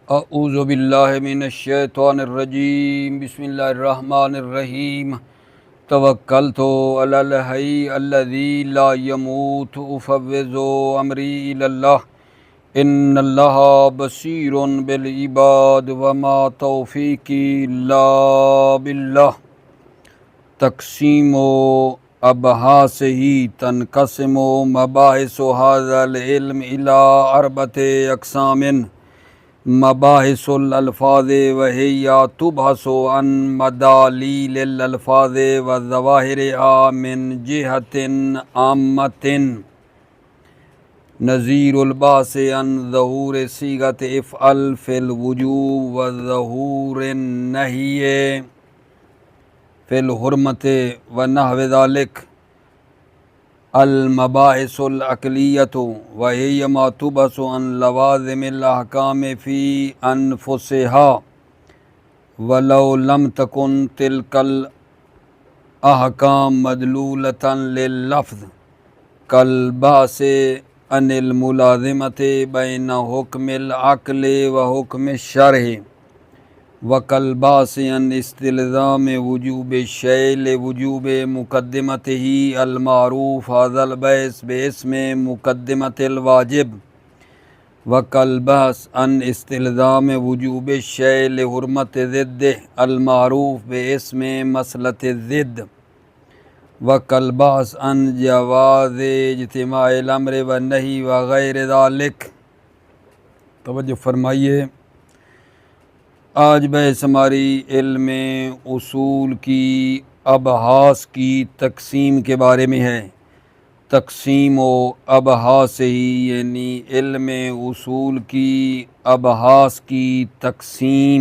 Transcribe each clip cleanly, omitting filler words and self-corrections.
اعوذ باللہ من الشیطان الرجیم بسم اللہ الرحمن الرحیم توکلت علی الحی الذی لا یموت افوض امری الی اللہ ان اللہ بصیر بالعباد وما توفیقی الا باللہ تقسیم و ابحاثہ تنقسم مباحث ھذا العلم الی اربعۃ اقسام مباحث الالفاظ وہی تبحث عن مدالیل الالفاظ وظواہرها من جہۃ عامۃ نظیر البحث عن ظہور صیغۃ افعل فی الوجوب وظہور النہی فی الحرمۃ ونحو ذلک المباحث العقلیۃ وہی ما تبحث عن لوازم الاحکام فی انفسها ولو لم تکن تلک الاحکام مدلولۃ لللفظ کالبحث عن الملازمۃ بین حکم العقل وحکم الشرع وکالبحث عن استلزام وجوب الشیء لوجوب مقدمتہ المعروف ھذا البحث باسم مقدمۃ الواجب وکالبحث عن استلزام وجوب الشیء لحرمت ضدہ المعروف باسم مسئلۃ الضد وکالبحث عن جواز اجتماع الامر والنہی وغیر ذلک۔ توجہ فرمائیے، آج بحث ہماری علم اصول کی ابحاث کی تقسیم کے بارے میں ہے۔ تقسیم و ابحاث ہی یعنی علم اصول کی ابحاث کی تقسیم۔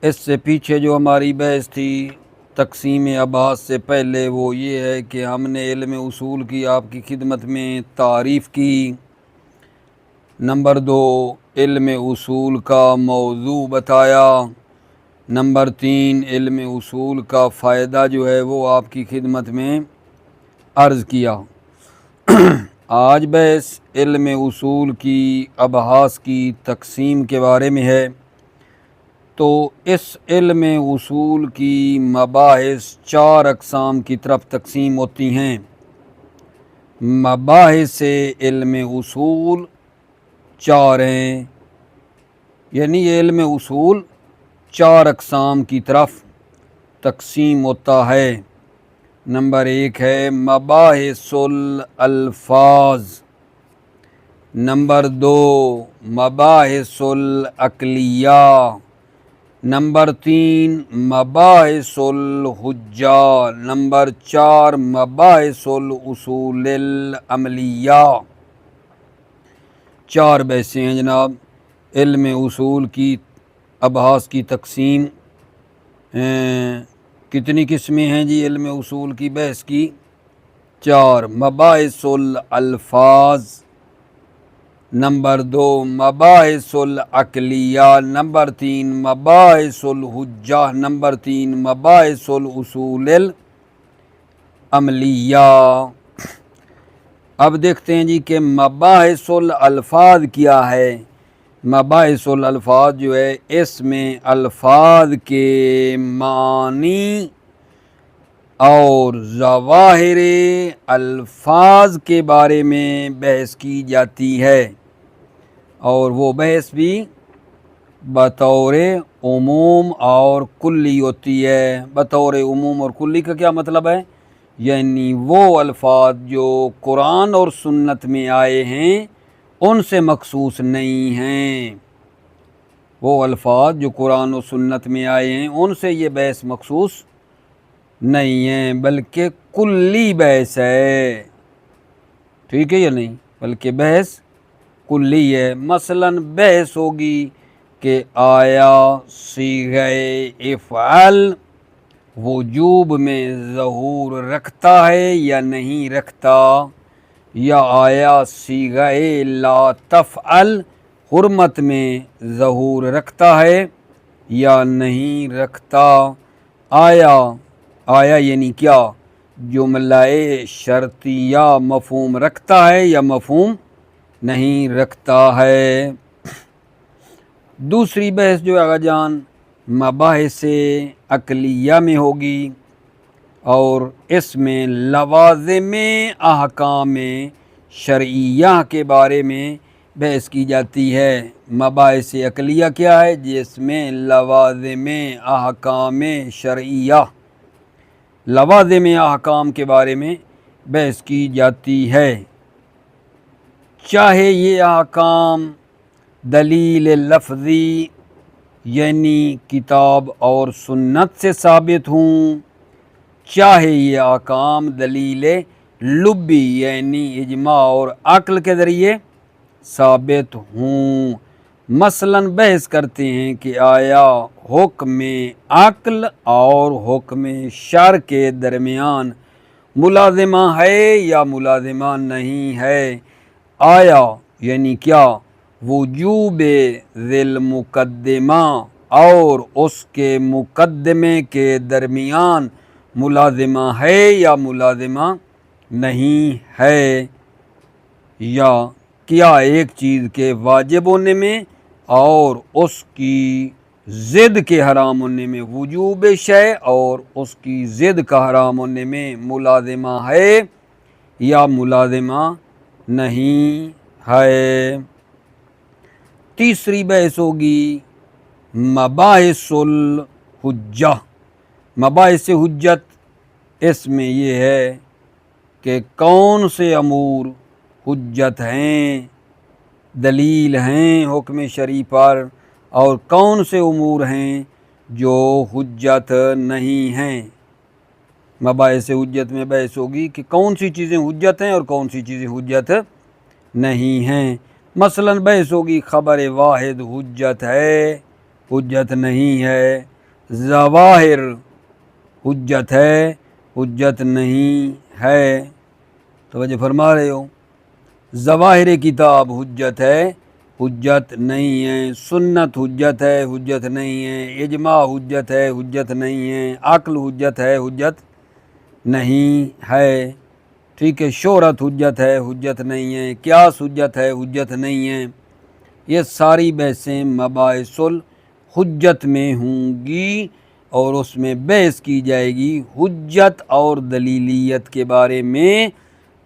اس سے پیچھے جو ہماری بحث تھی تقسیم ابحاث سے پہلے وہ یہ ہے کہ ہم نے علم اصول کی آپ کی خدمت میں تعریف کی۔ نمبر 2، علم اصول کا موضوع بتایا۔ نمبر 3، علم اصول کا فائدہ جو ہے وہ آپ کی خدمت میں عرض کیا۔ آج بحث علم اصول کی ابحاث کی تقسیم کے بارے میں ہے۔ تو اس علم اصول کی مباحث 4 اقسام کی طرف تقسیم ہوتی ہیں۔ مباحث علم اصول 4 ہیں، یعنی یہ علم اصول 4 اقسام کی طرف تقسیم ہوتا ہے۔ نمبر 1 ہے مباحث الالفاظ، نمبر 2 مباحث العقلیہ، نمبر 3 مباحث الحجہ، نمبر 4 مباحث الاصول العملیہ۔ 4 بحثیں ہیں جناب۔ علم اصول کی ابحاث کی تقسیم کتنی قسمیں ہیں جی؟ علم اصول کی بحث کی 4۔ مباحث الالفاظ، نمبر 2 مباحث العقلیہ، نمبر 3 مباحث الحجہ، نمبر 3 مباحث الاصول العملیہ۔ اب دیکھتے ہیں جی کہ مباحث الالفاظ کیا ہے۔ مباحث الالفاظ جو ہے اس میں الفاظ کے معنی اور ظواہر الفاظ کے بارے میں بحث کی جاتی ہے، اور وہ بحث بھی بطور عموم اور کلی ہوتی ہے۔ بطور عموم اور کلی کا کیا مطلب ہے؟ یعنی وہ الفاظ جو قرآن اور سنت میں آئے ہیں ان سے مخصوص نہیں ہیں۔ وہ الفاظ جو قرآن و سنت میں آئے ہیں ان سے یہ بحث مخصوص نہیں ہیں، بلکہ کلی بحث ہے۔ ٹھیک ہے یا نہیں؟ بلکہ بحث کلی ہے۔ مثلا بحث ہوگی کہ آیا صیغہ افعل وجوب میں ظہور رکھتا ہے یا نہیں رکھتا، یا آیا صیغہ لا تفعل حرمت میں ظہور رکھتا ہے یا نہیں رکھتا۔ آیا یعنی کیا؟ جملہ شرطیہ مفہوم رکھتا ہے یا مفہوم نہیں رکھتا ہے۔ دوسری بحث جو آغا جان مباحث عقلیہ میں ہوگی اور اس میں لوازم احکام شرعیہ کے بارے میں بحث کی جاتی ہے۔ مباحث عقلیہ کیا ہے؟ جس میں لوازم احکام شرعیہ، لوازم احکام کے بارے میں بحث کی جاتی ہے، چاہے یہ احکام دلیل لفظی یعنی کتاب اور سنت سے ثابت ہوں، چاہے یہ احکام دلیل لبی یعنی اجماع اور عقل کے ذریعے ثابت ہوں۔ مثلاً بحث کرتے ہیں کہ آیا حکم عقل اور حکم شرع کے درمیان ملازمہ ہے یا ملازمہ نہیں ہے؟ آیا یعنی کیا وجوب ذیل مقدمہ اور اس کے مقدمے کے درمیان ملازمہ ہے یا ملازمہ نہیں ہے؟ یا کیا ایک چیز کے واجب ہونے میں اور اس کی ضد کے حرام ہونے میں، وجوب شے اور اس کی ضد کا حرام ہونے میں ملازمہ ہے یا ملازمہ نہیں ہے؟ تیسری بحث ہوگی مباحث الحجہ۔ مباحث حجت اس میں یہ ہے کہ کون سے امور حجت ہیں، دلیل ہیں حکم شرعی پر، اور کون سے امور ہیں جو حجت نہیں ہیں۔ مباحث حجت میں بحث ہوگی کہ کون سی چیزیں حجت ہیں اور کون سی چیزیں حجت نہیں ہیں۔ مثلاً بحث ہوگی خبر واحد حجت ہے، حجت نہیں ہے، ظواہر حجت ہے، حجت نہیں ہے۔ توجہ فرما رہے ہو؟ ظواہر کتاب حجت ہے، حجت نہیں ہے، سنت حجت ہے، حجت نہیں ہے، اجماع حجت ہے، حجت نہیں ہے، عقل حجت ہے، حجت نہیں ہے، ٹھیک ہے، شہرت حجت ہے، حجت نہیں ہے، قیاس حجت ہے، حجت نہیں ہے۔ یہ ساری بحثیں مباحث الحجت میں ہوں گی اور اس میں بحث کی جائے گی حجت اور دلیلیت کے بارے میں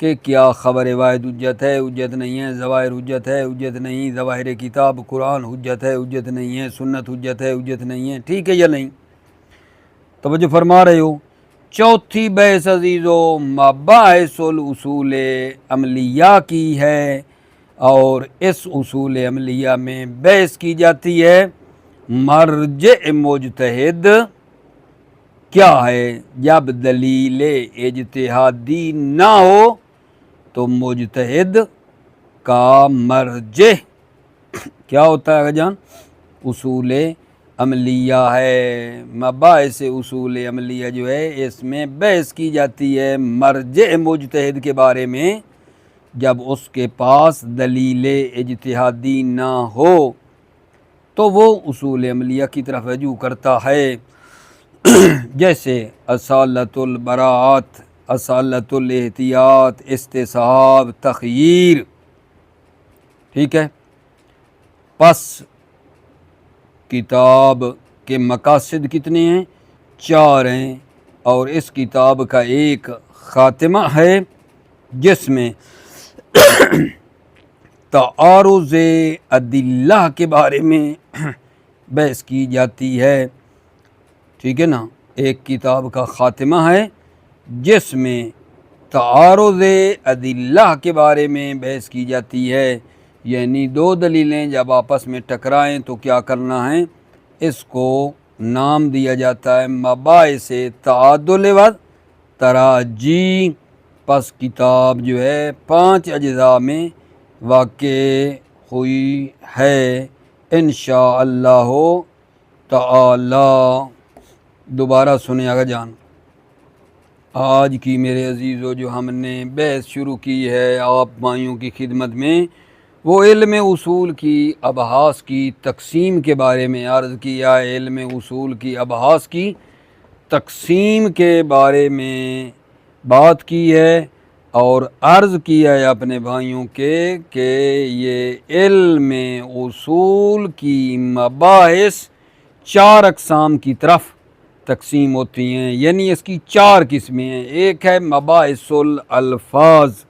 کہ کیا خبر واحد حجت ہے، حجت نہیں ہے، ظواہر حجت ہے، حجت نہیں، ظواہر کتاب قرآن حجت ہے، حجت نہیں ہے، سنت حجت ہے، حجت نہیں ہے، ٹھیک ہے یا نہیں؟ توجہ فرما رہے ہو؟ چوتھی بحث عزیزو مباحث الاصول عملیہ کی ہے اور اس اصول عملیہ میں بحث کی جاتی ہے مرجع مجتہد کیا ہے۔ جب دلیل اجتہادی نہ ہو تو مجتہد کا مرجع کیا ہوتا ہے جان؟ اصول عملیہ ہے۔ مباحث اصول عملیہ جو ہے اس میں بحث کی جاتی ہے مرجع مجتہد کے بارے میں جب اس کے پاس دلیل اجتہادی نہ ہو تو وہ اصول عملیہ کی طرف رجوع کرتا ہے، جیسے اصالت البراءت، اصالت الاحتیاط، استصحاب، تخییر، ٹھیک ہے۔ پس کتاب کے مقاصد کتنے ہیں؟ 4 ہیں، اور اس کتاب کا ایک خاتمہ ہے جس میں تعارض ادلہ کے بارے میں بحث کی جاتی ہے، ٹھیک ہے نا۔ ایک کتاب کا خاتمہ ہے جس میں تعارض ادلہ کے بارے میں بحث کی جاتی ہے، یعنی 2 دلیلیں جب آپس میں ٹکرائیں تو کیا کرنا ہے، اس کو نام دیا جاتا ہے مباحث تعادل و تراجی۔ پس کتاب جو ہے 5 اجزاء میں واقع ہوئی ہے انشاءاللہ تعالی۔ دوبارہ سنیں آگا جان، آج کی میرے عزیزو جو ہم نے بحث شروع کی ہے آپ مائیوں کی خدمت میں، وہ علم اصول کی ابحاث کی تقسیم کے بارے میں عرض کیا ہے۔ علم اصول کی ابحاث کی تقسیم کے بارے میں بات کی ہے اور عرض کیا ہے اپنے بھائیوں کے کہ یہ علم اصول کی مباحث 4 اقسام کی طرف تقسیم ہوتی ہیں، یعنی اس کی 4 قسمیں ہیں۔ ایک ہے مباحث الالفاظ،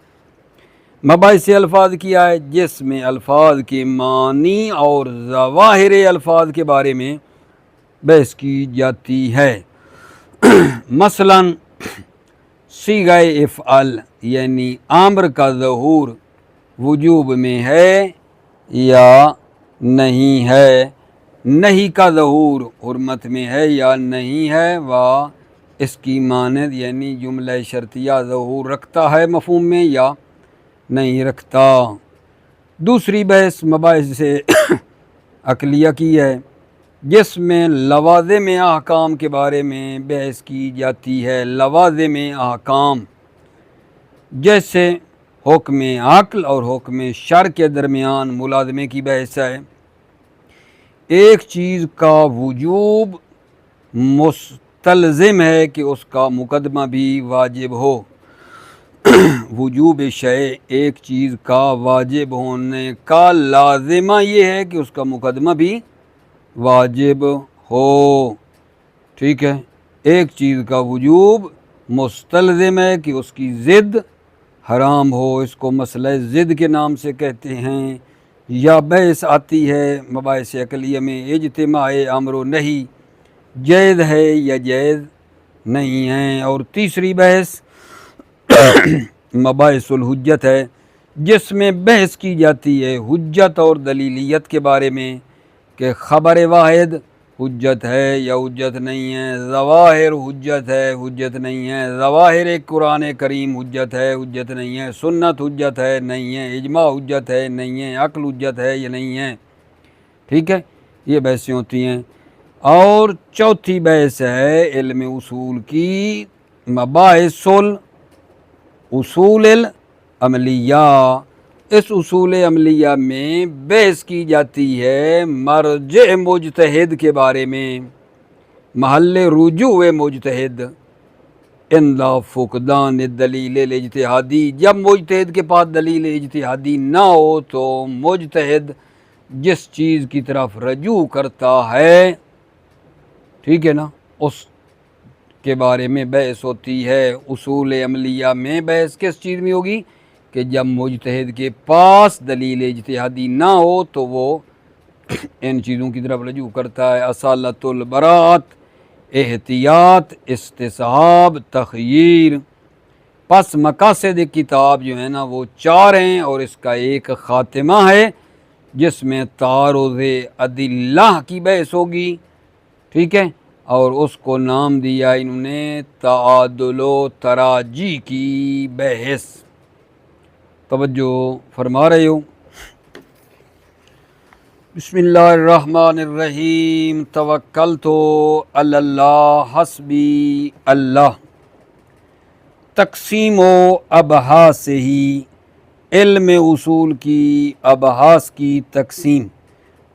مباحث الفاظ کیا ہے؟ جس میں الفاظ کے معنی اور ظواہر الفاظ کے بارے میں بحث کی جاتی ہے۔ مثلا صیغہ افعل یعنی امر کا ظہور وجوب میں ہے یا نہیں ہے، نہی کا ظہور حرمت میں ہے یا نہیں ہے، و اس کی مانند یعنی جملہ شرطیہ ظہور رکھتا ہے مفہوم میں یا نہیں رکھتا۔ دوسری بحث مباحث عقلیہ کی ہے، جس میں لوازم احکام کے بارے میں بحث کی جاتی ہے۔ لوازم احکام جیسے حکم عقل اور حکم شرع کے درمیان ملازمے کی بحث ہے۔ ایک چیز کا وجوب مستلزم ہے کہ اس کا مقدمہ بھی واجب ہو۔ وجوب شیء ایک چیز کا واجب ہونے کا لازمہ یہ ہے کہ اس کا مقدمہ بھی واجب ہو، ٹھیک ہے۔ ایک چیز کا وجوب مستلزم ہے کہ اس کی ضد حرام ہو، اس کو مسئلہ ضد کے نام سے کہتے ہیں۔ یا بحث آتی ہے مباحث عقلیہ میں اجتماع امر و نہی جائز ہے یا جائز نہیں ہے۔ اور تیسری بحث مباحث الحجت ہے، جس میں بحث کی جاتی ہے حجت اور دلیلیت کے بارے میں کہ خبر واحد حجت ہے یا حجت نہیں ہے، ظواہر حجت ہے حجت نہیں ہے، ظواہر قرآن کریم حجت ہے حجت نہیں ہے، سنت حجت ہے نہیں ہے، اجماع حجت ہے نہیں ہے، عقل حجت ہے یا نہیں ہے، ٹھیک ہے۔ یہ بحثیں ہوتی ہیں۔ اور چوتھی بحث ہے علم اصول کی مباحث اصول العملیہ۔ اس اصول عملیہ میں بحث کی جاتی ہے مرجع مجتہد کے بارے میں، محل رجوع مجتہد عند فقدان الدلیل الاجتہادی۔ جب مجتہد کے پاس دلیل اجتہادی نہ ہو تو مجتہد جس چیز کی طرف رجوع کرتا ہے، ٹھیک ہے نا، اس کے بارے میں بحث ہوتی ہے۔ اصول عملیہ میں بحث کس چیز میں ہوگی کہ جب مجتہد کے پاس دلیل اجتہادی نہ ہو تو وہ ان چیزوں کی طرف رجوع کرتا ہے۔ اصالۃ البراءت، احتیاط، استصحاب، تخییر۔ پس مقاصد کتاب جو ہے نا وہ 4 ہیں، اور اس کا ایک خاتمہ ہے جس میں تعارض ادلہ کی بحث ہوگی، ٹھیک ہے، اور اس کو نام دیا انہوں نے تعادل و تراجی کی بحث۔ توجہ فرما رہے ہو؟ بسم اللہ الرحمن الرحیم۔ توکلت علی اللہ حسبی اللہ۔ تقسیم و ابحاث ہی، علم اصول کی ابحاث کی تقسیم۔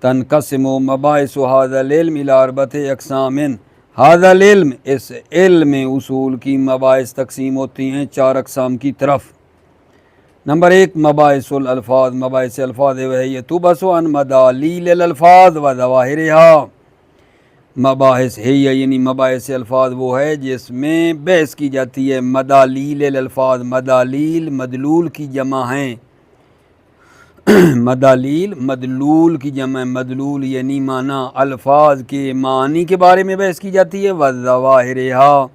تنقسم و مباحث ھذا العلم الی 4 اقسام۔ ھذا العلم، اس علم اصول کی مباحث تقسیم ہوتی ہیں 4 اقسام کی طرف۔ نمبر 1 مباحث الالفاظ، مباحث الفاظ وہی تبحث عن مدالیل الالفاظ و ظواہرها۔ مباحث ہے یعنی مباحث الفاظ وہ ہے جس میں بحث کی جاتی ہے مدالیل الالفاظ۔ مدالیل مدلول کی جمع ہیں، مدالیل مدلول کی جمع، مدلول یعنی معنی، الفاظ کے معنی کے بارے میں بحث کی جاتی ہے، وظواہرها،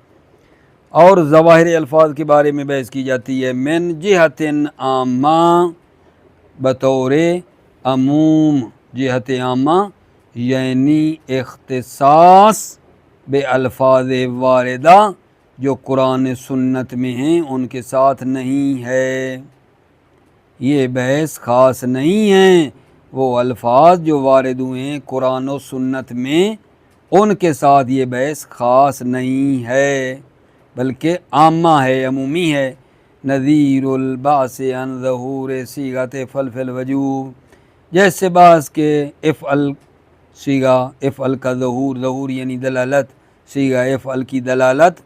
اور ظواہر الفاظ کے بارے میں بحث کی جاتی ہے، من جہت عامہ، بطور عموم، جہت عامہ یعنی اختصاص بے الفاظ واردہ جو قرآن سنت میں ہیں ان کے ساتھ نہیں ہے۔ یہ بحث خاص نہیں ہیں، وہ الفاظ جو وارد ہوئے ہیں قرآن و سنت میں ان کے ساتھ یہ بحث خاص نہیں ہے بلکہ عامہ ہے، عمومی ہے۔ نظیر البعث عن ظہور صیغۃ افعل فی الوجوب، جیسے بعض کے افعل صیغہ افعل کا ظہور یعنی دلالت، صیغہ افعل کی دلالت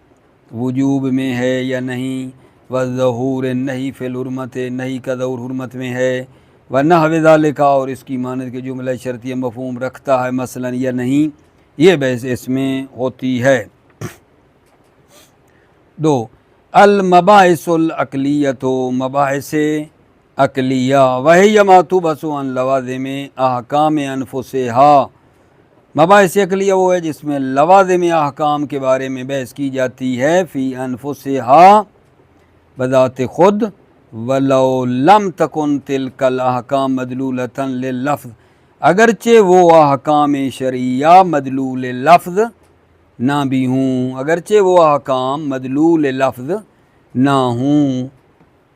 وجوب میں ہے یا نہیں، وظہور نہیں فی الحرمت نہیں کا ظہور حرمت میں ہے، ونحو ذالک اور اس کی مانند کے جملہ شرطیہ مفہوم رکھتا ہے مثلا یا نہیں، یہ بحث اس میں ہوتی ہے۔ 2 المباحث العقلیۃ مباحث عقلیہ وہی ما تبحث عن لوازم احکام انفسہا، مباحث عقلیہ وہ ہے جس میں لوازم احکام کے بارے میں بحث کی جاتی ہے، فی انفسہا بذات خود، ولو لم تکن تلک الاحکام مدلولۃ لللفظ اگرچہ وہ احکام شرعیہ مدلول لفظ نہ بھی ہوں، اگرچہ وہ احکام مدلول لفظ نہ ہوں۔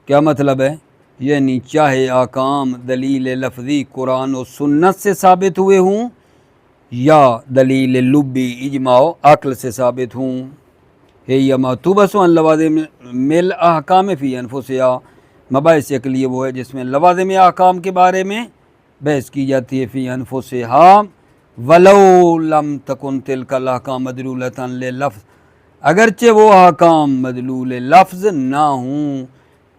کیا مطلب ہے؟ یعنی چاہے احکام دلیل لفظی قرآن و سنت سے ثابت ہوئے ہوں یا دلیل لبی اجماع و عقل سے ثابت ہوں۔ ہے یا ما تبحث عن لوازم الاحکام فی انفسہا، مباحث عقلیہ وہ ہے جس میں لوازم احکام کے بارے میں بحث کی جاتی ہے، فی انفسہا ولو لم تکن تلک الاحکام مدلولۃ لللفظ اگرچہ وہ احکام مدلول لفظ نہ ہوں،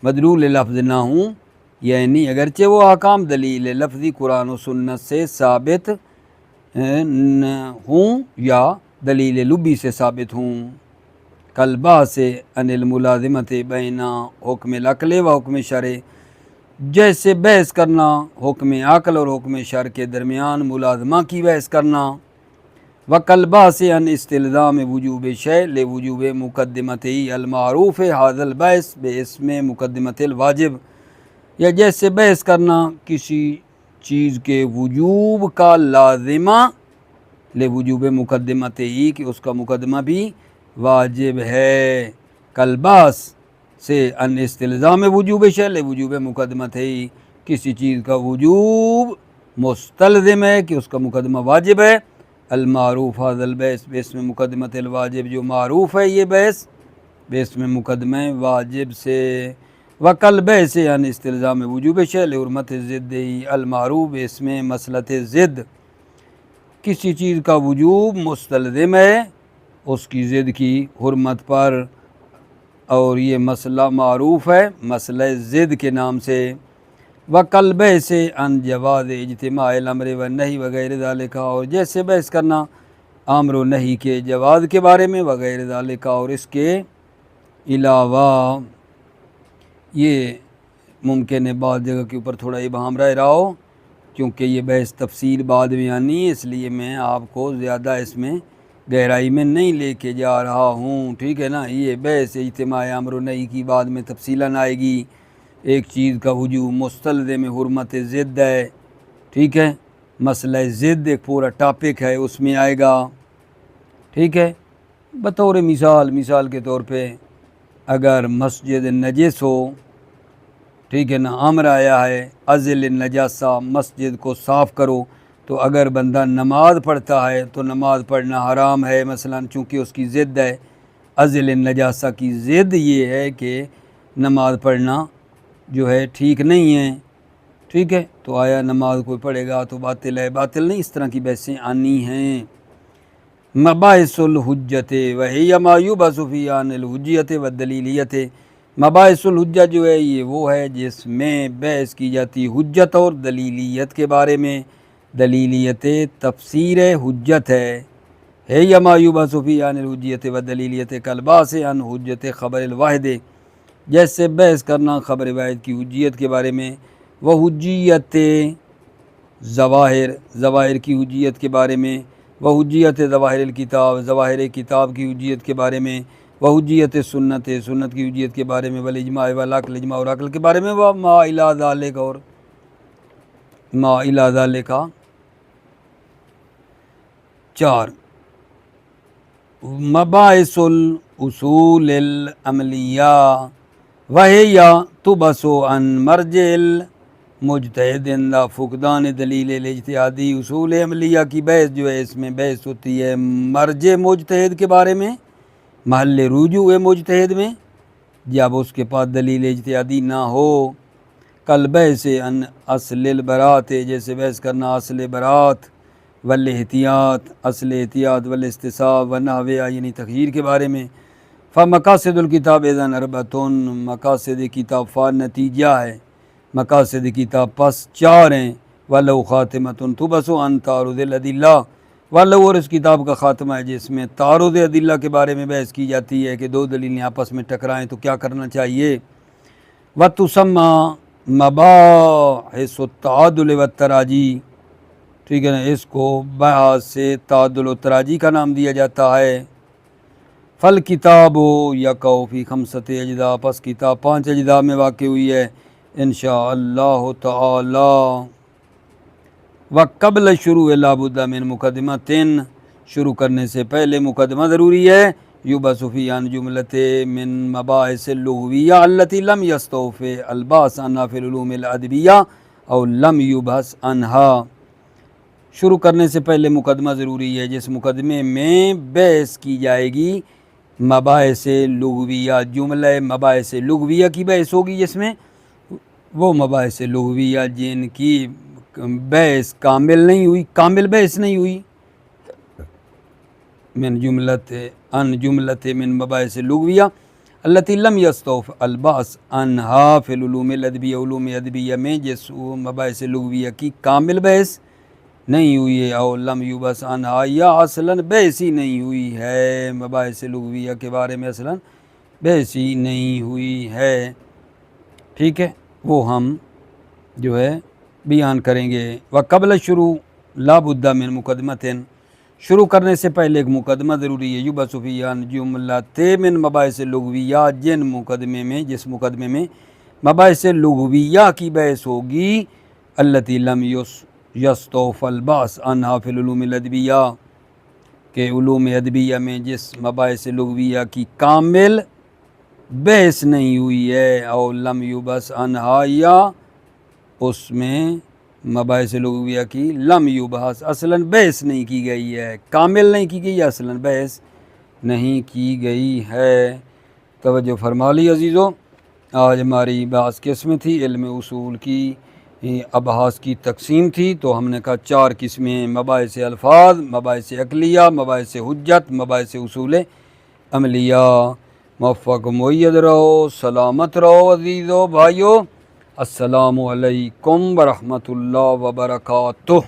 مدلول لفظ نہ ہوں، یعنی اگرچہ وہ احکام دلیل لفظی قرآن و سنت سے ثابت ہوں یا دلیل لبی سے ثابت ہوں۔ کالبحث عن الملازمۃ بین حکم العقل و حکم شرع، جیسے بحث کرنا حکم عقل اور حکم شرع کے درمیان ملازمہ کی بحث کرنا، وکالبحث عن استلزام وجوب شیء لوجوب مقدمتہ المعروف ھذا البحث باسم مقدمۃ الواجب، یا جیسے بحث کرنا کسی چیز کے وجوب کا لازمہ لوجوب مقدمتہ کہ اس کا مقدمہ بھی واجب ہے، کالبحث سے ان استلزام وجوب شیء لوجوب مقدمتہ کسی چیز کا وجوب مستلزم ہے کہ اس کا مقدمہ واجب ہے، المعروف ھذا البحث باسم مقدمۃ الواجب جو معروف ہے یہ بحث باسم مقدمہ واجب سے، وکالبحث عن استلزام وجوب شیء لحرمت الضد المعروف باسم مسئلۃ الضد، کسی چیز کا وجوب مستلزم ہے اس کی ضد کی حرمت پر، اور یہ مسئلہ معروف ہے مسئلہ ضد کے نام سے، وکالبحث عن جواز اجتماع الامر والنہی وغیر ذالک، اور جیسے بحث کرنا امر و نہی کے جواز کے بارے میں وغیر ذالک اور اس کے علاوہ، یہ ممکن ہے بعض جگہ کے اوپر تھوڑا ابہام رہ رہا ہو کیونکہ یہ بحث تفصیل بعد میں آنی ہے، اس لیے میں آپ کو زیادہ اس میں گہرائی میں نہیں لے کے جا رہا ہوں، ٹھیک ہے نا۔ یہ بحث اجتماع امر و نہی کی بعد میں تفصیلاً آئے گی، ایک چیز کا وجوب مستلزم حرمت ضد ہے، ٹھیک ہے، مسئلہ ضد ایک پورا ٹاپک ہے اس میں آئے گا، ٹھیک ہے۔ بطور مثال کے طور پہ اگر مسجد نجس ہو، ٹھیک ہے نا، امر آیا ہے ازل النجاسہ مسجد کو صاف کرو، تو اگر بندہ نماز پڑھتا ہے تو نماز پڑھنا حرام ہے مثلا، چونکہ اس کی ضد ہے، ازل النجاسہ کی ضد یہ ہے کہ نماز پڑھنا جو ہے ٹھیک نہیں ہے، ٹھیک ہے، تو آیا نماز کوئی پڑھے گا تو باطل ہے، باطل نہیں، اس طرح کی بحثیں آنی ہیں۔ مباحث الحجت وہی ما یبحث فی عن الحجیت والدلیلیت، مباحث الحجت جو ہے یہ وہ ہے جس میں بحث کی جاتی حجت اور دلیلیت کے بارے میں، دلیلیت تفسیر حجت ہے یا ما یبحث فی عن الحجیت والدلیلیت کالبحث عن حجت خبر الواحد، جیسے بحث کرنا خبر واحد کی حجیت کے بارے میں، وہ حجیت ظواہر کی حجیت کے بارے میں، وہ حجیت ظواہر الکتاب ظواہر کتاب کی حجیت کے بارے میں، وہ حجیت سنت کی حجیت کے بارے میں، والاجماع والعقل اجماع اور عقل کے بارے میں، وہ ما الی ذالک اور ما الی ذالک۔ 4 مباحث الاصول العملیہ وہی تبحث عن مرجع المجتہد عند فقدان دلیل الاجتہادی، اصول عملیہ کی بحث جو ہے اس میں بحث ہوتی ہے مرجع مجتہد کے بارے میں، محل رجوع مجتہد میں جب اس کے پاس دلیل اجتہادی نہ ہو، کالبحث عن اصل البراۃ جیسے بحث کرنا اصل برات، والاحتیاط اصل احتیاط، والاستصحاب ونحوہ یعنی تخییر کے بارے میں، فمقاصد الکتاب اذن اربعۃ، مقاصد کتاب فا نتیجہ ہے، مقاصد کتاب پس چار ہیں، ولو خاتمۃ تبص عن تعارض الادلہ، ولو اور اس کتاب کا خاتمہ ہے جس میں تعارض ادلہ کے بارے میں بحث کی جاتی ہے کہ دو دلیلیں آپس میں ٹکرائیں تو کیا کرنا چاہیے۔ وتسمى مباحث التعادل والتراجی، ٹھیک ہے نا، اس کو بحث سے تعادل و تراجی کا نام دیا جاتا ہے۔ فل کتاب یقع فی خمسۃ اجزاء، پس کتاب 5 اجزاء میں واقع ہوئی ہے انشاءاللہ تعالی۔ وقبل شروع لا بد من مقدمۃ، شروع کرنے سے پہلے مقدمہ ضروری ہے۔ یبحث فی عن جملۃ من مباحث اللغویہ التی لم یستوفی البحث عنہا فی العلوم الادبیہ او لم یبحث عنہا، شروع کرنے سے پہلے مقدمہ ضروری ہے جس مقدمے میں بحث کی جائے گی مباحث لغویہ، جملہ مباحث لغویہ کی بحث ہوگی، جس میں وہ مباحث لغویہ جن کی بحث کامل نہیں ہوئی، کامل بحث نہیں ہوئی، من جملت ان جملت من مباحث لغویہ التی لم یستوف البحث عنہا فی العلوم الادبیہ، علوم ادبیہ میں جس مباحث لغویہ کی کامل بحث نہیں ہوئی ہے، او لم یبحث عنہا، یا اصلاً بحث ہی نہیں ہوئی ہے، مباحث لغویہ کے بارے میں اصلاً بحث ہی نہیں ہوئی ہے، ٹھیک ہے، وہ ہم جو ہے بیان کریں گے۔ وقبل شروع لا بد من مقدمۃ، شروع کرنے سے پہلے ایک مقدمہ ضروری ہے۔ یبحث فی عن جملۃ من مباحث لغویہ، جن مقدمے میں جس مقدمے میں مباحث لغویہ کی بحث ہوگی، التی لم یستوف البحث عنہا فی العلوم الادبیہ، کہ علوم ادبیہ میں جس مباحث لغویہ کی کامل بحث نہیں ہوئی ہے، او لم یبحث عنہا، یا اس میں مباحث لغویہ کی لم یبحث اصلاً بحث نہیں کی گئی ہے، کامل نہیں کی گئی ہے، اصلاً بحث نہیں کی گئی ہے۔ توجہ فرما لی عزیزو، آج ہماری بحث کس میں تھی؟ علم اصول کی ابحاث کی تقسیم تھی، تو ہم نے کہا 4 قسمیں، مباحث الفاظ، مباحث عقلیہ، مباحث حجت، مباحث اصول عملیہ۔ موفق مؤید رہو، سلامت رہو عزیزو بھائیو، السلام علیکم ورحمۃ اللہ وبرکاتہ۔